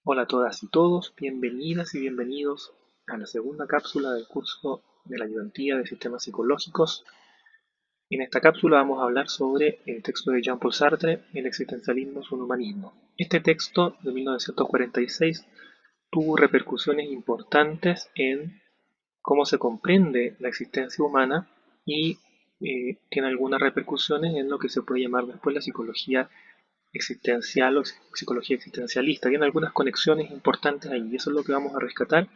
Hola a todas y todos, bienvenidas y bienvenidos a la segunda cápsula del curso de la ayudantía de sistemas psicológicos. En esta cápsula vamos a hablar sobre el texto de Jean-Paul Sartre, El existencialismo y un humanismo. Este texto de 1946 tuvo repercusiones importantes en cómo se comprende la existencia humana y tiene algunas repercusiones en lo que se puede llamar después la psicología existencial o psicología existencialista. Tiene algunas conexiones importantes ahí y eso es lo que vamos a rescatar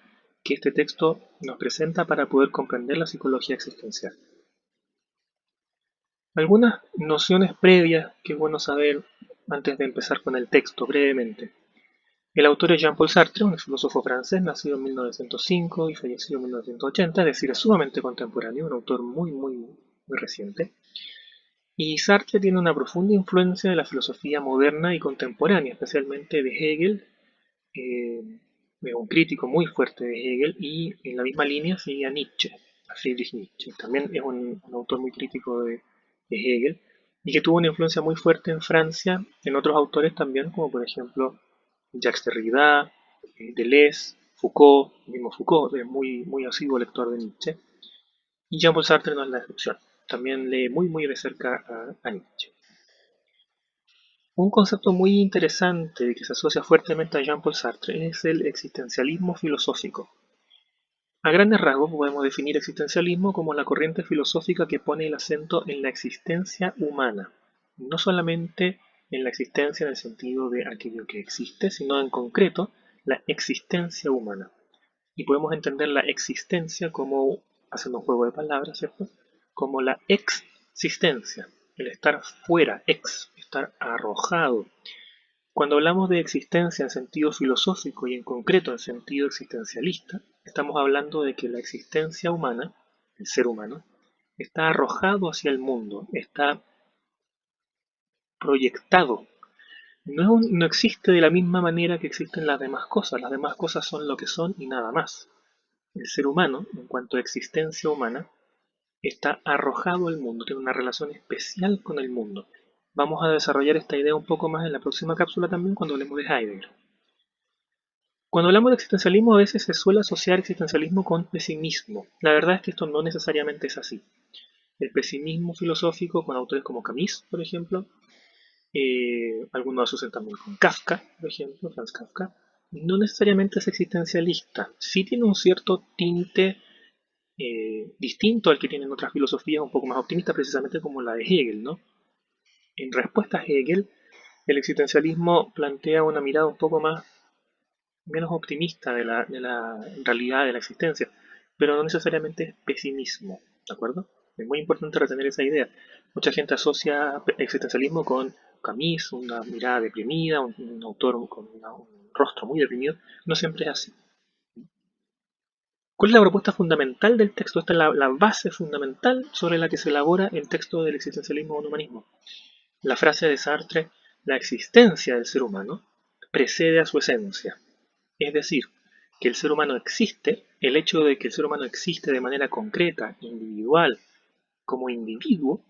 que este texto nos presenta para poder comprender la psicología existencial. Algunas nociones previas que es bueno saber antes de empezar con el texto brevemente. El autor es Jean-Paul Sartre, un filósofo francés nacido en 1905 y fallecido en 1980, es decir, es sumamente contemporáneo, un autor muy reciente. Y Sartre tiene una profunda influencia de la filosofía moderna y contemporánea, especialmente de Hegel, eh, un crítico muy fuerte de Hegel, y en la misma línea sigue a Nietzsche, a Friedrich Nietzsche. También es un autor muy crítico de Hegel, y que tuvo una influencia muy fuerte en Francia, en otros autores también, como por ejemplo Jacques Derrida, Deleuze, Foucault, el mismo Foucault es muy asiduo lector de Nietzsche, y Jean-Paul Sartre no es la excepción. También lee muy de cerca a Nietzsche. Un concepto muy interesante que se asocia fuertemente a Jean-Paul Sartre es el existencialismo filosófico. A grandes rasgos podemos definir existencialismo como la corriente filosófica que pone el acento en la existencia humana, no solamente en la existencia en el sentido de aquello que existe, sino en concreto la existencia humana. Y podemos entender la existencia como, haciendo un juego de palabras, ¿cierto? Como la existencia, el estar fuera, estar arrojado. Cuando hablamos de existencia en sentido filosófico y en concreto en sentido existencialista, estamos hablando de que la existencia humana, el ser humano, está arrojado hacia el mundo, está proyectado. No existe de la misma manera que existen las demás cosas son lo que son y nada más. El ser humano, en cuanto a existencia humana, está arrojado al mundo, tiene una relación especial con el mundo. Vamos a desarrollar esta idea un poco más en la próxima cápsula también cuando hablemos de Heidegger. Cuando hablamos de existencialismo a veces se suele asociar existencialismo con pesimismo. La verdad es que esto no necesariamente es así. El pesimismo filosófico con autores como Camus, por ejemplo, algunos asocian también con Kafka, por ejemplo, Franz Kafka, no necesariamente es existencialista. Sí tiene un cierto tinte distinto al que tienen otras filosofías un poco más optimistas, precisamente como la de Hegel, ¿no? En respuesta a Hegel, el existencialismo plantea una mirada un poco más menos optimista de la realidad de la existencia, pero no necesariamente es pesimismo, ¿de acuerdo? Es muy importante retener esa idea. Mucha gente asocia existencialismo con Camus, una mirada deprimida, un autor con un rostro muy deprimido. No siempre es así. ¿Cuál es la propuesta fundamental del texto? Esta es la base fundamental sobre la que se elabora el texto del existencialismo o humanismo. La frase de Sartre, la existencia del ser humano, precede a su esencia. Es decir, que el ser humano existe, el hecho de que el ser humano existe de manera concreta, individual, como individuo,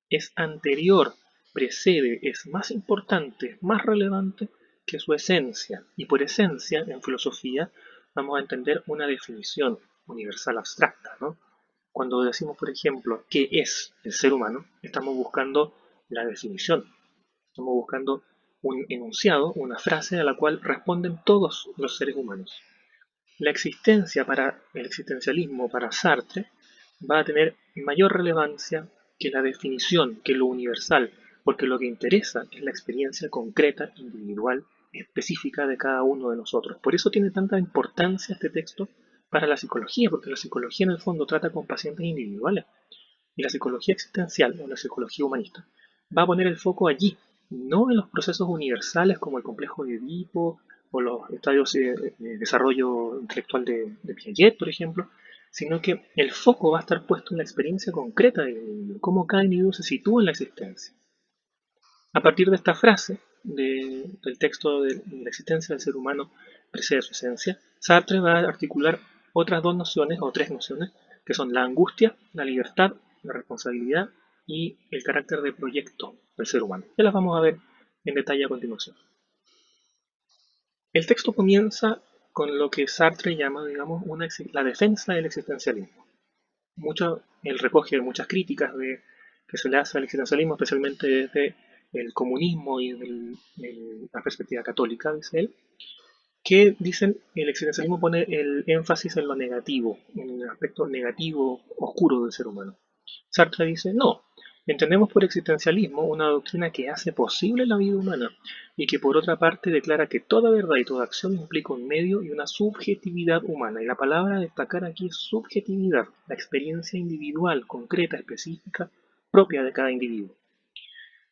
es anterior, precede, es más importante, más relevante que su esencia. Y por esencia, en filosofía, vamos a entender una definición universal abstracta, ¿no? Cuando decimos, por ejemplo, qué es el ser humano, estamos buscando la definición, estamos buscando un enunciado, una frase a la cual responden todos los seres humanos. La existencia para el existencialismo, para Sartre, va a tener mayor relevancia que la definición, que lo universal, porque lo que interesa es la experiencia concreta, individual, específica de cada uno de nosotros. Por eso tiene tanta importancia este texto para la psicología, porque la psicología en el fondo trata con pacientes individuales. Y la psicología existencial o la psicología humanista va a poner el foco allí, no en los procesos universales como el complejo de Edipo o los estadios de desarrollo intelectual de Piaget, por ejemplo, sino que el foco va a estar puesto en la experiencia concreta del individuo, cómo cada individuo se sitúa en la existencia. A partir de esta frase del texto de la existencia del ser humano precede su esencia, Sartre va a articular otras dos nociones o tres nociones que son la angustia, la libertad, la responsabilidad y el carácter de proyecto del ser humano. Ya las vamos a ver en detalle a continuación. El texto comienza con lo que Sartre llama, digamos, la defensa del existencialismo. Él recoge muchas críticas que se le hace al existencialismo, especialmente desde el comunismo y la perspectiva católica, dice él, que dicen que el existencialismo pone el énfasis en lo negativo, en el aspecto negativo, oscuro del ser humano. Sartre dice, no, entendemos por existencialismo una doctrina que hace posible la vida humana y que por otra parte declara que toda verdad y toda acción implica un medio y una subjetividad humana. Y la palabra a destacar aquí es subjetividad, la experiencia individual, concreta, específica, propia de cada individuo.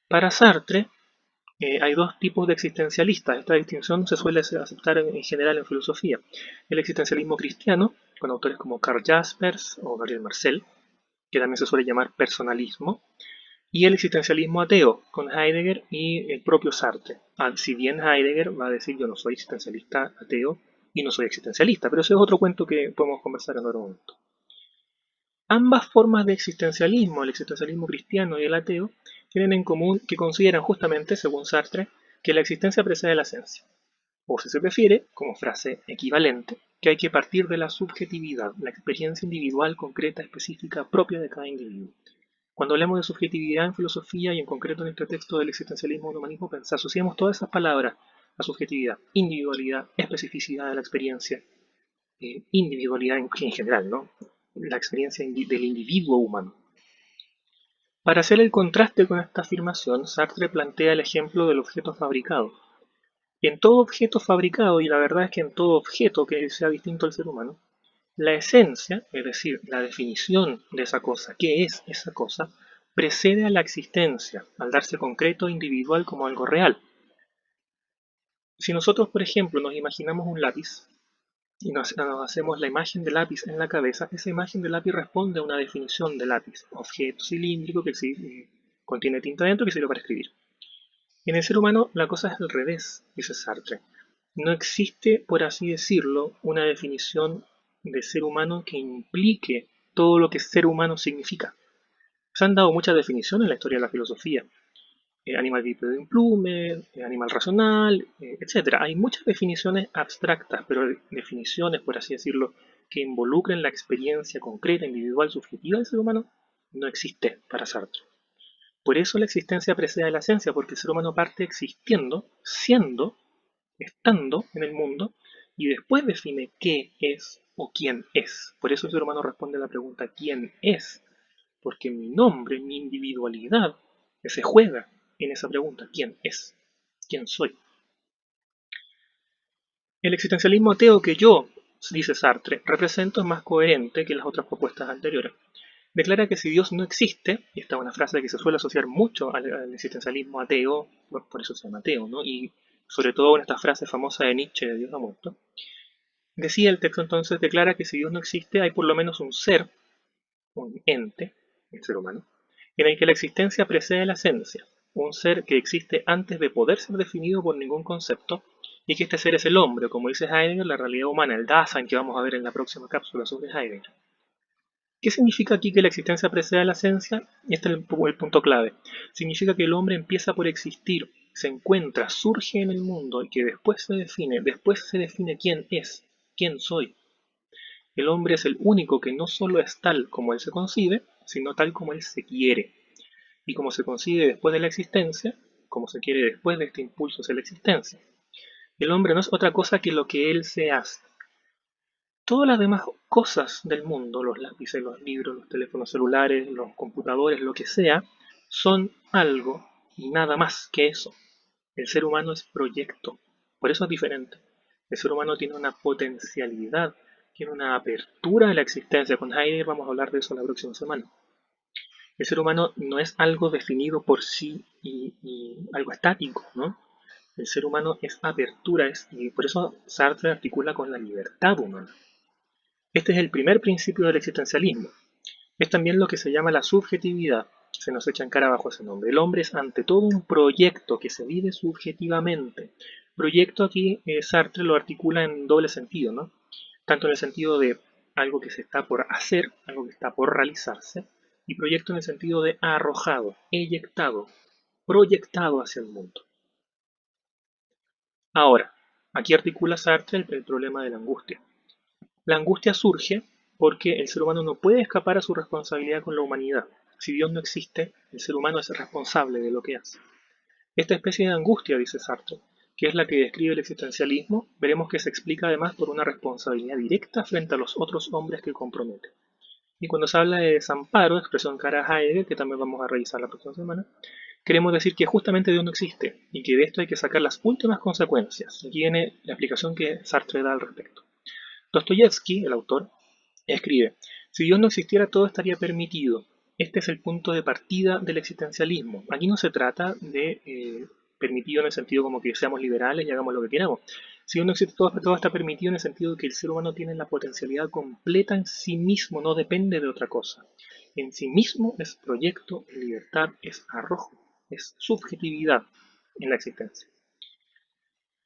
Para Sartre, hay dos tipos de existencialistas. Esta distinción se suele aceptar en general en filosofía. El existencialismo cristiano, con autores como Karl Jaspers o Gabriel Marcel, que también se suele llamar personalismo, y el existencialismo ateo, con Heidegger y el propio Sartre. Si bien Heidegger va a decir yo no soy existencialista ateo y no soy existencialista, pero ese es otro cuento que podemos conversar en otro momento. Ambas formas de existencialismo, el existencialismo cristiano y el ateo, tienen en común que consideran justamente, según Sartre, que la existencia precede la esencia. O si se prefiere, como frase equivalente, que hay que partir de la subjetividad, la experiencia individual, concreta, específica, propia de cada individuo. Cuando hablamos de subjetividad en filosofía y en concreto en este texto del existencialismo o humanismo, asociamos todas esas palabras a subjetividad, individualidad, especificidad de la experiencia, individualidad en general, ¿no? La experiencia del individuo humano. Para hacer el contraste con esta afirmación, Sartre plantea el ejemplo del objeto fabricado. En todo objeto fabricado, y la verdad es que en todo objeto que sea distinto al ser humano, la esencia, es decir, la definición de esa cosa, qué es esa cosa, precede a la existencia, al darse concreto e individual como algo real. Si nosotros, por ejemplo, nos imaginamos un lápiz y nos hacemos la imagen del lápiz en la cabeza, esa imagen del lápiz responde a una definición de lápiz, objeto cilíndrico que contiene tinta dentro que sirve para escribir. En el ser humano la cosa es al revés, dice Sartre. No existe, por así decirlo, una definición de ser humano que implique todo lo que ser humano significa. Se han dado muchas definiciones en la historia de la filosofía. Animal bípedo de implume, animal racional, etc. Hay muchas definiciones abstractas, pero definiciones, por así decirlo, que involucren la experiencia concreta, individual, subjetiva del ser humano, no existe para Sartre. Por eso la existencia precede a la esencia, porque el ser humano parte existiendo, siendo, estando en el mundo, y después define qué es o quién es. Por eso el ser humano responde a la pregunta ¿quién es? Porque mi nombre, mi individualidad, se juega en esa pregunta ¿quién es? ¿Quién soy? El existencialismo ateo que yo, dice Sartre, represento es más coherente que las otras propuestas anteriores. Declara que si Dios no existe, y esta es una frase que se suele asociar mucho al existencialismo ateo, por eso se llama ateo, ¿no? Y sobre todo en esta frase famosa de Nietzsche de Dios ha muerto, decía el texto entonces, declara que si Dios no existe hay por lo menos un ser, un ente, el ser humano, en el que la existencia precede la esencia, un ser que existe antes de poder ser definido por ningún concepto, y que este ser es el hombre, como dice Heidegger, la realidad humana, el Dasein que vamos a ver en la próxima cápsula sobre Heidegger. ¿Qué significa aquí que la existencia precede a la esencia? Este es el punto clave. Significa que el hombre empieza por existir, se encuentra, surge en el mundo y que después se define quién es, quién soy. El hombre es el único que no solo es tal como él se concibe, sino tal como él se quiere. Y como se concibe después de la existencia, como se quiere después de este impulso hacia la existencia. El hombre no es otra cosa que lo que él se hace. Todas las demás cosas del mundo, los lápices, los libros, los teléfonos celulares, los computadores, lo que sea, son algo y nada más que eso. El ser humano es proyecto, por eso es diferente. El ser humano tiene una potencialidad, tiene una apertura a la existencia. Con Heidegger vamos a hablar de eso la próxima semana. El ser humano no es algo definido por sí y algo estático, ¿no? El ser humano es apertura, y por eso Sartre articula con la libertad humana. Este es el primer principio del existencialismo. Es también lo que se llama la subjetividad. Se nos echa en cara bajo ese nombre. El hombre es ante todo un proyecto que se vive subjetivamente. Proyecto aquí Sartre lo articula en doble sentido, ¿no? Tanto en el sentido de algo que se está por hacer, algo que está por realizarse, y proyecto en el sentido de arrojado, eyectado, proyectado hacia el mundo. Ahora, Aquí articula Sartre el problema de la angustia. La angustia surge porque el ser humano no puede escapar a su responsabilidad con la humanidad. Si Dios no existe, el ser humano es responsable de lo que hace. Esta especie de angustia, dice Sartre, que es la que describe el existencialismo, veremos que se explica además por una responsabilidad directa frente a los otros hombres que compromete. Y cuando se habla de desamparo, expresión cara a Heidegger, que también vamos a revisar la próxima semana, queremos decir que justamente Dios no existe y que de esto hay que sacar las últimas consecuencias. Aquí viene la explicación que Sartre da al respecto. Dostoyevsky, el autor, escribe: si Dios no existiera, todo estaría permitido. Este es el punto de partida del existencialismo. Aquí no se trata de permitido en el sentido como que seamos liberales y hagamos lo que queramos. Si Dios no existe, todo está permitido en el sentido de que el ser humano tiene la potencialidad completa en sí mismo, no depende de otra cosa. En sí mismo es proyecto, es libertad, es arrojo, es subjetividad en la existencia.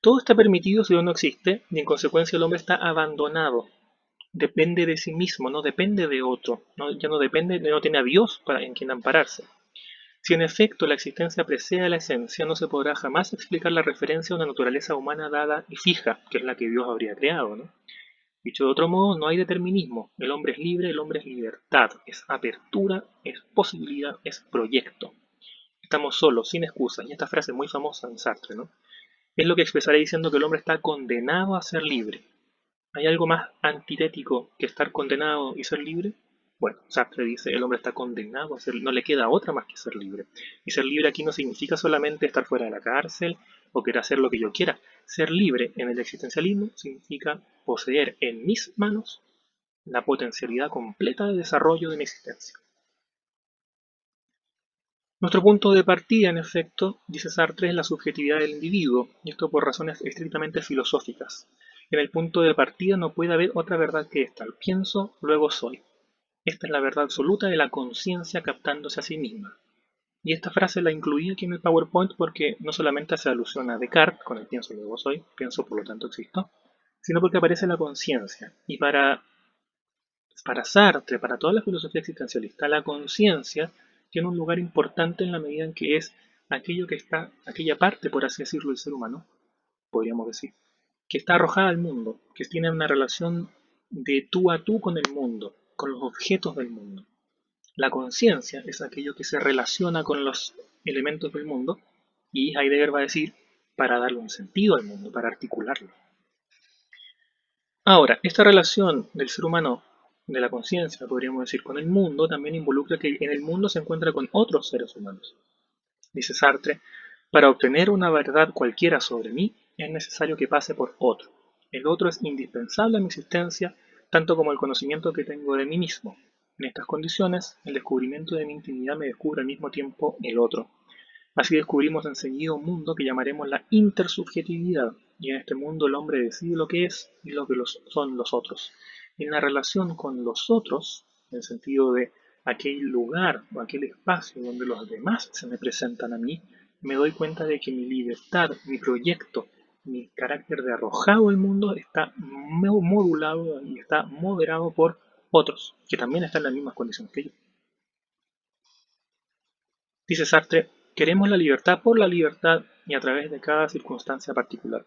Todo está permitido si Dios no existe y en consecuencia el hombre está abandonado. Depende de sí mismo, no depende de otro, ya no depende, no tiene a Dios en quien ampararse. Si en efecto la existencia precede a la esencia, no se podrá jamás explicar la referencia a una naturaleza humana dada y fija, que es la que Dios habría creado, ¿no? Dicho de otro modo, no hay determinismo. El hombre es libre, el hombre es libertad, es apertura, es posibilidad, es proyecto. Estamos solos, sin excusas, y esta frase es muy famosa en Sartre, ¿no? Es lo que expresaré diciendo que el hombre está condenado a ser libre. ¿Hay algo más antitético que estar condenado y ser libre? Bueno, Sartre dice, el hombre está condenado a ser libre, no le queda otra más que ser libre. Y ser libre aquí no significa solamente estar fuera de la cárcel o querer hacer lo que yo quiera. Ser libre en el existencialismo significa poseer en mis manos la potencialidad completa de desarrollo de mi existencia. Nuestro punto de partida, en efecto, dice Sartre, es la subjetividad del individuo, y esto por razones estrictamente filosóficas. En el punto de partida no puede haber otra verdad que esta. Pienso, luego soy. Esta es la verdad absoluta de la conciencia captándose a sí misma. Y esta frase la incluí aquí en el PowerPoint porque no solamente hace alusión a Descartes, con el pienso, luego soy, pienso, por lo tanto existo, sino porque aparece la conciencia. Y para Sartre, para toda la filosofía existencialista, la conciencia tiene un lugar importante en la medida en que es aquello que está, aquella parte, por así decirlo, del ser humano, podríamos decir, que está arrojada al mundo, que tiene una relación de tú a tú con el mundo, con los objetos del mundo. La conciencia es aquello que se relaciona con los elementos del mundo y Heidegger va a decir para darle un sentido al mundo, para articularlo. Ahora, esta relación del ser humano, de la conciencia, podríamos decir, con el mundo, también involucra que en el mundo se encuentra con otros seres humanos. Dice Sartre, para obtener una verdad cualquiera sobre mí, es necesario que pase por otro. El otro es indispensable a mi existencia, tanto como el conocimiento que tengo de mí mismo. En estas condiciones, el descubrimiento de mi intimidad me descubre al mismo tiempo el otro. Así descubrimos enseguida un mundo que llamaremos la intersubjetividad, y en este mundo el hombre decide lo que es y lo que son los otros. En la relación con los otros, en el sentido de aquel lugar o aquel espacio donde los demás se me presentan a mí, me doy cuenta de que mi libertad, mi proyecto, mi carácter de arrojado al mundo está modulado y está moderado por otros, que también están en las mismas condiciones que yo. Dice Sartre, queremos la libertad por la libertad y a través de cada circunstancia particular.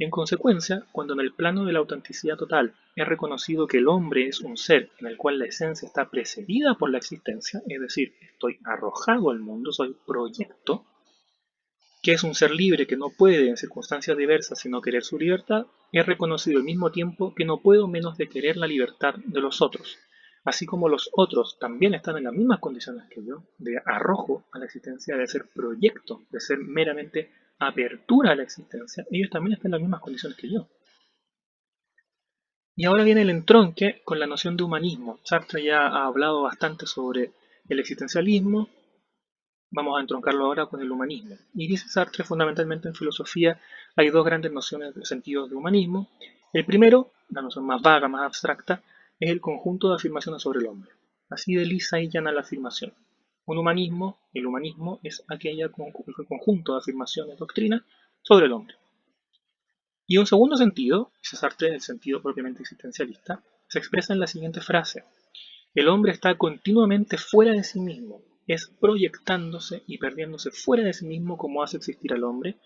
En consecuencia, cuando en el plano de la autenticidad total es reconocido que el hombre es un ser en el cual la esencia está precedida por la existencia, es decir, estoy arrojado al mundo, soy proyecto, que es un ser libre que no puede en circunstancias diversas sino querer su libertad, es reconocido al mismo tiempo que no puedo menos de querer la libertad de los otros, así como los otros también están en las mismas condiciones que yo, de arrojo a la existencia, de ser proyecto, de ser meramente apertura a la existencia, ellos también están en las mismas condiciones que yo. Y ahora viene el entronque con la noción de humanismo. Sartre ya ha hablado bastante sobre el existencialismo, vamos a entroncarlo ahora con el humanismo. Y dice Sartre, fundamentalmente en filosofía hay dos grandes nociones de sentidos de humanismo. El primero, la noción más vaga, más abstracta, es el conjunto de afirmaciones sobre el hombre. Así de lisa y llana la afirmación. Un humanismo, el humanismo es aquel conjunto de afirmaciones, doctrinas sobre el hombre. Y un segundo sentido, dice Sartre, el sentido propiamente existencialista, se expresa en la siguiente frase. El hombre está continuamente fuera de sí mismo, es proyectándose y perdiéndose fuera de sí mismo como hace existir al hombre,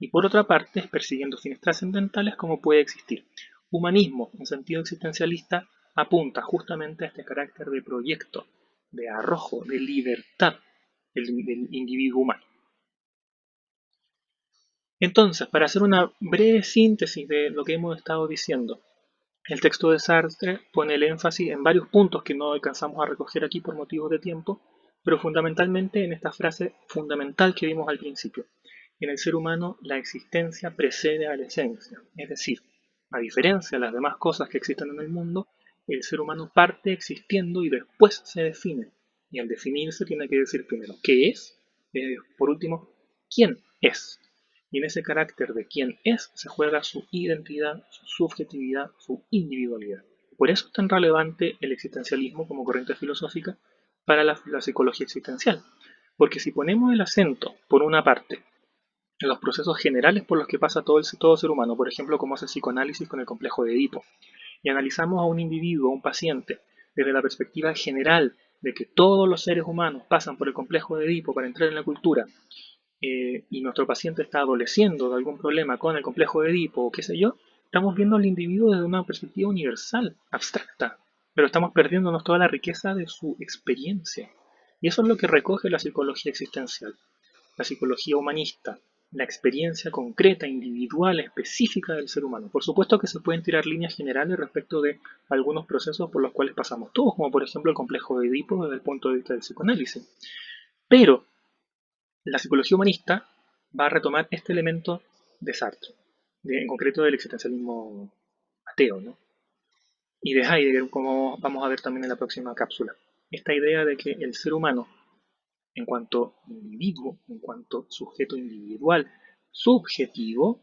y por otra parte, persiguiendo fines trascendentales como puede existir. Humanismo, en sentido existencialista, apunta justamente a este carácter de proyecto, de arrojo, de libertad del individuo humano. Entonces, para hacer una breve síntesis de lo que hemos estado diciendo, el texto de Sartre pone el énfasis en varios puntos que no alcanzamos a recoger aquí por motivos de tiempo, pero fundamentalmente en esta frase fundamental que vimos al principio. En el ser humano la existencia precede a la esencia, es decir, a diferencia de las demás cosas que existen en el mundo, el ser humano parte existiendo y después se define. Y al definirse tiene que decir primero qué es, por último, quién es. Y en ese carácter de quién es se juega su identidad, su subjetividad, su individualidad. Por eso es tan relevante el existencialismo como corriente filosófica para la psicología existencial. Porque si ponemos el acento, por una parte, en los procesos generales por los que pasa todo ser humano, por ejemplo, como hace el psicoanálisis con el complejo de Edipo, y analizamos a un individuo, a un paciente, desde la perspectiva general de que todos los seres humanos pasan por el complejo de Edipo para entrar en la cultura, y nuestro paciente está adoleciendo de algún problema con el complejo de Edipo o qué sé yo, estamos viendo al individuo desde una perspectiva universal, abstracta, pero estamos perdiéndonos toda la riqueza de su experiencia. Y eso es lo que recoge la psicología existencial, la psicología humanista, la experiencia concreta, individual, específica del ser humano. Por supuesto que se pueden tirar líneas generales respecto de algunos procesos por los cuales pasamos todos, como por ejemplo el complejo de Edipo desde el punto de vista del psicoanálisis. Pero la psicología humanista va a retomar este elemento de Sartre, en concreto del existencialismo ateo, ¿no? Y de Heidegger, como vamos a ver también en la próxima cápsula. Esta idea de que el ser humano, en cuanto individuo, en cuanto sujeto individual, subjetivo,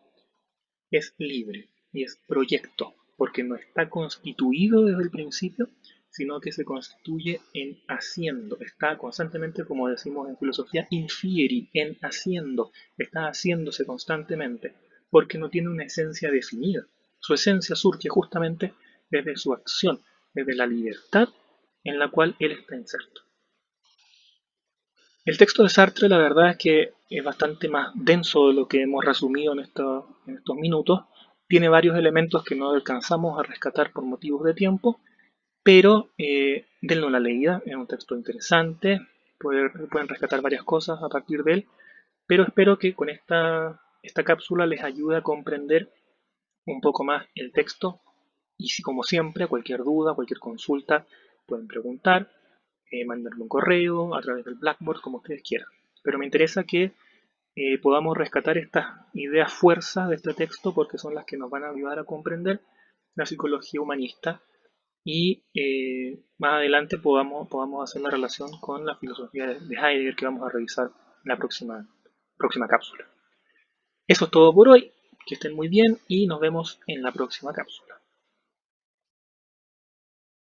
es libre y es proyecto, porque no está constituido desde el principio, sino que se constituye en haciendo, está constantemente, como decimos en filosofía, infieri, en haciendo, está haciéndose constantemente, porque no tiene una esencia definida. Su esencia surge justamente desde su acción, desde la libertad en la cual él está inserto. El texto de Sartre, la verdad es que es bastante más denso de lo que hemos resumido en estos minutos. Tiene varios elementos que no alcanzamos a rescatar por motivos de tiempo, pero denle una leída, es un texto interesante, pueden rescatar varias cosas a partir de él, pero espero que con esta cápsula les ayude a comprender un poco más el texto y si como siempre, cualquier duda, cualquier consulta, pueden preguntar, mandarme un correo a través del Blackboard, como ustedes quieran. Pero me interesa que podamos rescatar estas ideas fuerza de este texto porque son las que nos van a ayudar a comprender la psicología humanista y más adelante podamos hacer la relación con la filosofía de Heidegger que vamos a revisar en la próxima cápsula. Eso es todo por hoy, que estén muy bien y nos vemos en la próxima cápsula.